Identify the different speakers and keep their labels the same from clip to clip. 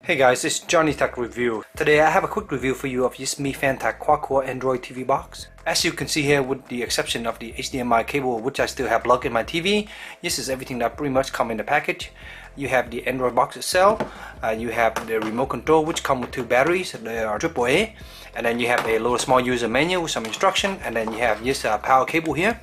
Speaker 1: Hey guys, it's JohnyTechReview. Today I have a quick review for you of this Mifantech quad-core Android TV box. As you can see here, with the exception of the HDMI cable which I still have plugged in my TV, this is everything that pretty much come in the package. You have the Android box itself, you have the remote control which come with two batteries, they are AAA, and then you have a little small user manual with some instruction, and then you have this power cable here.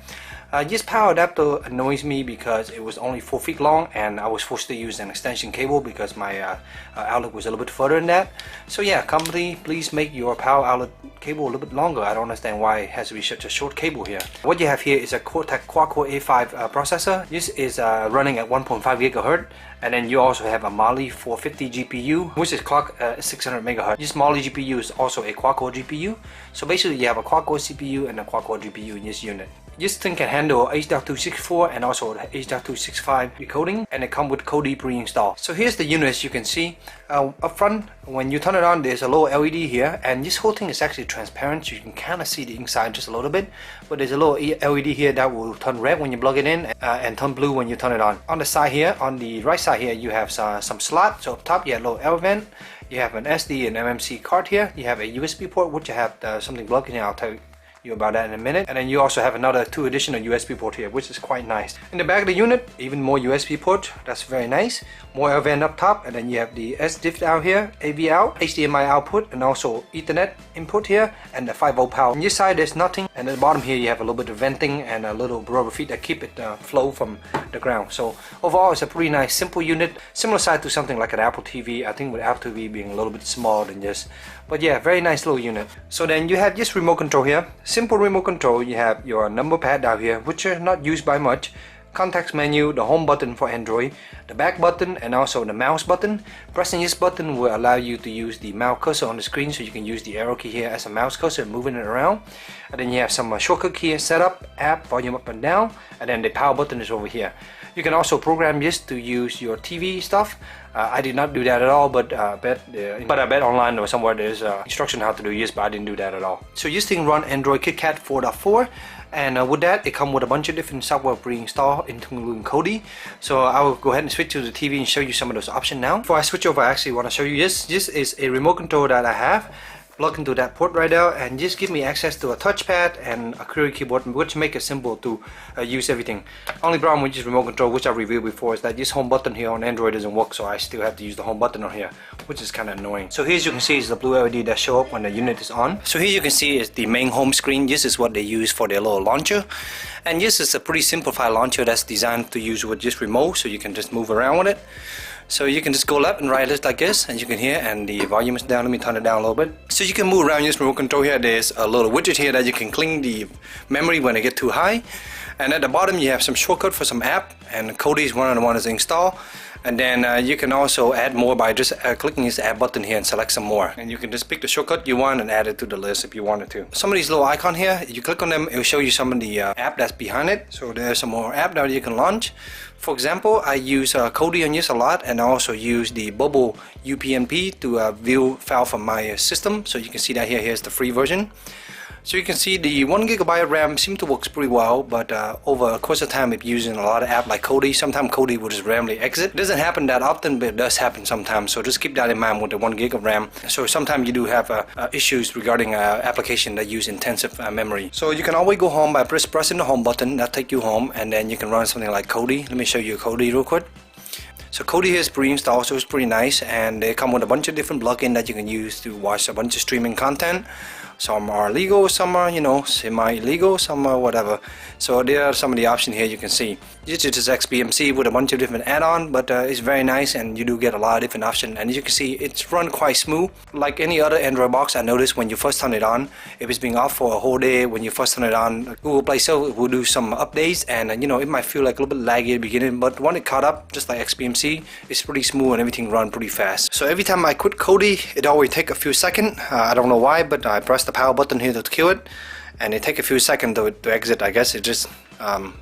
Speaker 1: This power adapter annoys me because it was only 4 feet long and I was forced to use an extension cable because my outlet was a little bit further than that. So yeah, company, please make your power outlet cable a little bit longer. I don't understand why it has to be such a short cable here. What you have here is a Cortex quad-core A5 processor. This is running at 1.5 GHz, and then you also have a Mali 450 GPU which is clocked at 600 MHz. This Mali GPU is also a quad-core GPU. So basically you have a quad-core CPU and a quad-core GPU in this unit. This thing can handle H.264 and also H.265 decoding, and it comes with KODI pre-install. So here's the unit. As you can see up front, when you turn it on, there's a little LED here, and this whole thing is actually transparent, so you can kind of see the inside just a little bit. But there's a little LED here that will turn red when you plug it in and turn blue when you turn it on. On the side here, on the right side here, you have some slots. So up top you have a little air vent. You have an SD and MMC card here. You have a USB port which you have something plugged in. I'll tell you about that in a minute. And then you also have another 2 additional USB port here, which is quite nice. In the back of the unit, even more USB port. That's very nice. More air vent up top, and then you have the SDIF out here, AV out, HDMI output, and also Ethernet input here, and the 5V power. On this side there's nothing, and at the bottom here you have a little bit of venting and a little rubber feet that keep it flow from the ground. So overall it's a pretty nice simple unit, similar size to something like an Apple TV. I think with Apple TV being a little bit smaller than this, but yeah, very nice little unit. So then you have this remote control here, simple remote control. You have your number pad down here, which are not used by much, context menu, the home button for Android, the back button, and also the mouse button. Pressing this button will allow you to use the mouse cursor on the screen, so you can use the arrow key here as a mouse cursor and moving it around. And then you have some shortcut key setup, app, volume up and down, and then the power button is over here. You can also program this to use your TV stuff. I did not do that at all, but I bet online or somewhere there's instruction how to do this, but I didn't do that at all. So this thing run Android Kitkat 4.4, and with that it comes with a bunch of different software pre-installed, including KODI. So I will go ahead and switch to the TV and show you some of those options now. Before I switch over, I actually want to show you this. This is a remote control that I have. Plug into that port right there, and just give me access to a touchpad and a query keyboard, which make it simple to use everything. Only problem with this remote control, which I reviewed before, is that this home button here on Android doesn't work, so I still have to use the home button on here, which is kind of annoying. So here, as you can see, is the blue LED that show up when the unit is on. So here you can see is the main home screen. This is what they use for their little launcher, and this is a pretty simplified launcher that's designed to use with this remote, so you can just move around with it. So you can just go left and right just like this, and you can hear, and the volume is down. Let me turn it down a little bit. So you can move around this remote control here. There's a little widget here that you can clean the memory when it get too high. And at the bottom you have some shortcut for some app, and KODI is one of the ones to install. And then you can also add more by just clicking this add button here and select some more. And you can just pick the shortcut you want and add it to the list if you wanted to. Some of these little icons here, you click on them, it will show you some of the app that's behind it. So there's some more app that you can launch. For example, I use KODI on this a lot, and I also use the Bubble UPnP to view file from my system. So you can see that here. Here's the free version. So you can see the 1 GB RAM seems to work pretty well, but over a course of time, if using a lot of apps like KODI, sometimes KODI will just randomly exit. It doesn't happen that often, but it does happen sometimes. So just keep that in mind with the 1 GB of RAM. So sometimes you do have issues regarding application that use intensive memory. So you can always go home by pressing the home button. That take you home, and then you can run something like KODI. Let me show you KODI real quick. So KODI here is pre-installed, so it's pretty nice, and they come with a bunch of different plugins that you can use to watch a bunch of streaming content. Some are legal, some are, semi-illegal, some are whatever. So there are some of the options here you can see. This is XBMC with a bunch of different add-ons, but it's very nice, and you do get a lot of different options. And as you can see, it's run quite smooth. Like any other Android box, I noticed when you first turn it on, if it's being off for a whole day, when you first turn it on, Google Play Store will do some updates, and it might feel like a little bit laggy at the beginning, but when it caught up, just like XBMC, it's pretty smooth and everything run pretty fast. So every time I quit KODI, it always take a few seconds. I don't know why, but I press the power button here to kill it, and it take a few seconds to exit. I guess it's just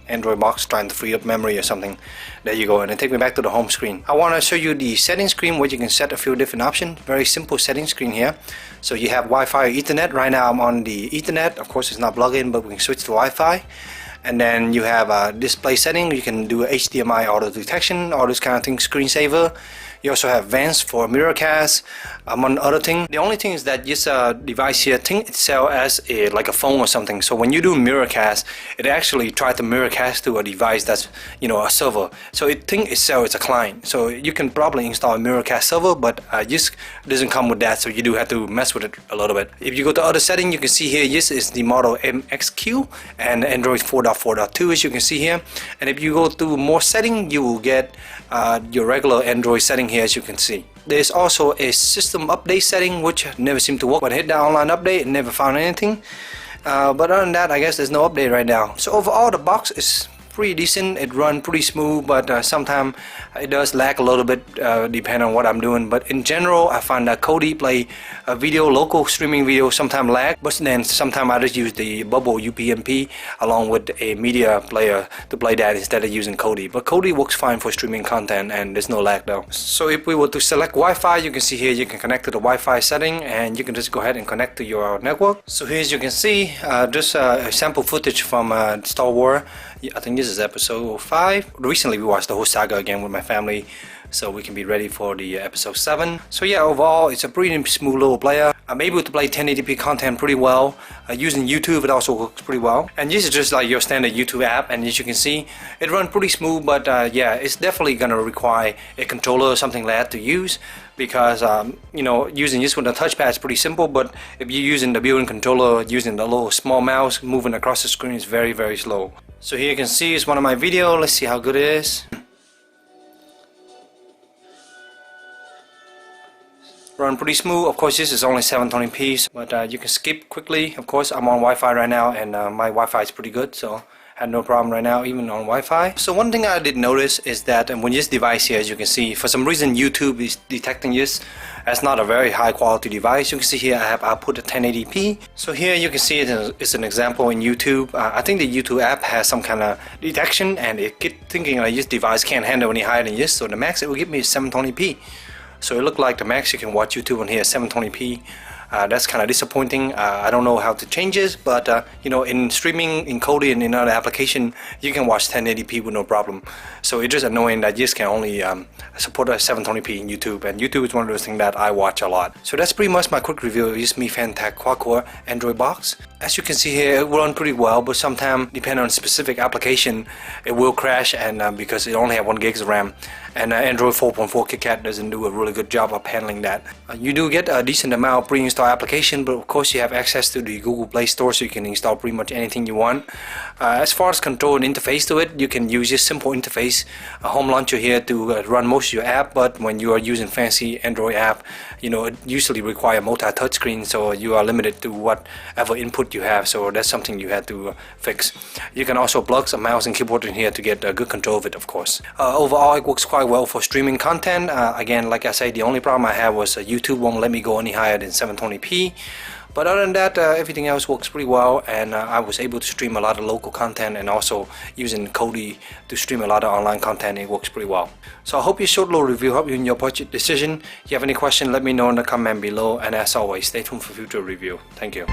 Speaker 1: Android box trying to free up memory or something. There you go, and it take me back to the home screen. I want to show you the settings screen where you can set a few different options. Very simple settings screen here. So you have Wi-Fi or Ethernet. Right now I'm on the Ethernet. Of course it's not plugged in, but we can switch to Wi-Fi. And then you have a display setting. You can do HDMI auto detection, all this kind of thing, screensaver. You also have vents for mirrorcast, among other things. The only thing is that this device here thinks itself as like a phone or something. So when you do mirrorcast, it actually tries to mirrorcast to a device that's, you know, a server. So it thinks itself as a client. So you can probably install a mirrorcast server, but this doesn't come with that. So you do have to mess with it a little bit. If you go to other setting, you can see here this is the model MXQ and Android 4.4.2, as you can see here. And if you go to more setting, you will get your regular Android setting here, as you can see. There's also a system update setting which never seemed to work. When I hit the online update, and never found anything. But other than that, I guess there's no update right now. So overall, the box is pretty decent. It runs pretty smooth, but sometimes it does lag a little bit depending on what I'm doing. But in general, I find that KODI play a video, local streaming video, sometimes lag, but then sometimes I just use the bubble UPnP along with a media player to play that instead of using KODI. But KODI works fine for streaming content and there's no lag though. So if we were to select Wi-Fi, you can see here you can connect to the Wi-Fi setting and you can just go ahead and connect to your network. So here, as you can see, just a sample footage from Star Wars. I think this is episode 5. Recently we watched the whole saga again with my family, so we can be ready for the episode 7. So yeah, overall it's a pretty smooth little player. I'm able to play 1080p content pretty well. Using YouTube, it also works pretty well. And this is just like your standard YouTube app, and as you can see, it runs pretty smooth, but yeah, it's definitely gonna require a controller or something like that to use, because you know, using this with a touchpad is pretty simple, but if you're using the built-in controller, using the little small mouse, moving across the screen is very, very slow. So here you can see it's one of my videos. Let's see how good it is. Run pretty smooth. Of course, this is only 720p, but you can skip quickly. Of course, I'm on Wi-Fi right now, and my Wi-Fi is pretty good, so had no problem right now, even on Wi-Fi. So one thing I did notice is that when this device here, as you can see, for some reason YouTube is detecting this as not a very high quality device. You can see here I have output at 1080p. So here you can see it's an example in YouTube. I think the YouTube app has some kind of detection, and it keeps thinking like this device can't handle any higher than this. So the max it will give me is 720p. So it looked like the max you can watch YouTube on here is 720p. That's kind of disappointing. I don't know how to change this, but you know, in streaming, in KODI and in other application, you can watch 1080p with no problem. So it's just annoying that this can only support a 720p in YouTube, and YouTube is one of those things that I watch a lot. So that's pretty much my quick review of this Mifantech quad-core Android box. As you can see here, it runs pretty well, but sometimes, depending on specific application, it will crash, and because it only has 1 gig of RAM. And Android 4.4 KitKat doesn't do a really good job of handling that. You do get a decent amount of pre-installed application, but of course you have access to the Google Play Store, so you can install pretty much anything you want. As far as control and interface to it, you can use this simple interface, a home launcher here to run most of your app, but when you are using fancy Android app, you know, it usually requires multi-touchscreen, so you are limited to whatever input you have, so that's something you have to fix. You can also plug some mouse and keyboard in here to get good control of it, of course. Overall, it works quite well for streaming content. Again, like I said, the only problem I have was YouTube won't let me go any higher than 720p. But other than that, everything else works pretty well, and I was able to stream a lot of local content, and also using KODI to stream a lot of online content. It works pretty well. So I hope this short little review helped you in your budget decision. If you have any questions, let me know in the comment below, and as always, stay tuned for future review. Thank you.